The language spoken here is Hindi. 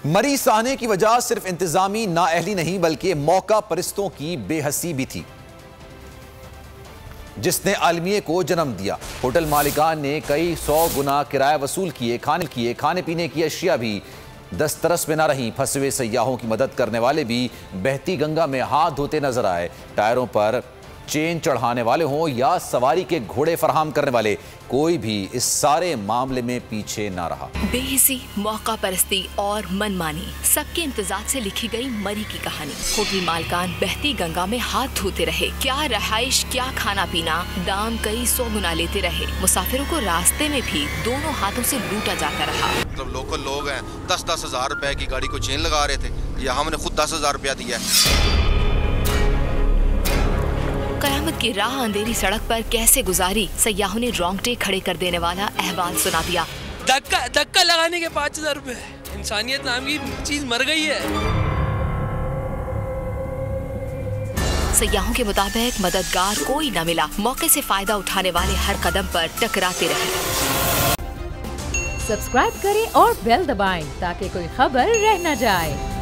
मरी सहने की वजह सिर्फ इंतजामी नाअहली नहीं बल्कि मौका परस्तों की बेहसी भी थी, जिसने आलमिये को जन्म दिया। होटल मालिकान ने कई 100 गुना किराया वसूल किए, खाने पीने की अशिया भी दस्तरस में न रही। फंसे हुए सयाहों की मदद करने वाले भी बहती गंगा में हाथ धोते नजर आए। टायरों पर चेन चढ़ाने वाले हों या सवारी के घोड़े फराहम करने वाले, कोई भी इस सारे मामले में पीछे ना रहा। बेहिसी, मौका परस्ती और मनमानी, सबके इम्तिजाज से लिखी गई मरी की कहानी। होटल मालिकान बहती गंगा में हाथ धोते रहे, क्या रहाइश क्या खाना पीना, दाम कई 100 गुना लेते रहे। मुसाफिरों को रास्ते में भी दोनों हाथों से लूटा जाता रहा। मतलब लोकल लोग हैं, 10-10 हजार रुपए की गाड़ी को चेन लगा रहे थे, या हमने खुद 10 हजार रुपया दिया। कयामत की राह अंधेरी सड़क पर कैसे गुजारी, सयाहों ने रोंगटे खड़े कर देने वाला अहवाल सुना दिया। धक्का लगाने के 5000 रुपए, इंसानियत नाम की चीज मर गई है। सयाहों के मुताबिक मददगार कोई न मिला, मौके से फायदा उठाने वाले हर कदम पर टकराते रहे। सब्सक्राइब करें और बेल दबाएं ताकि कोई खबर रह न जाए।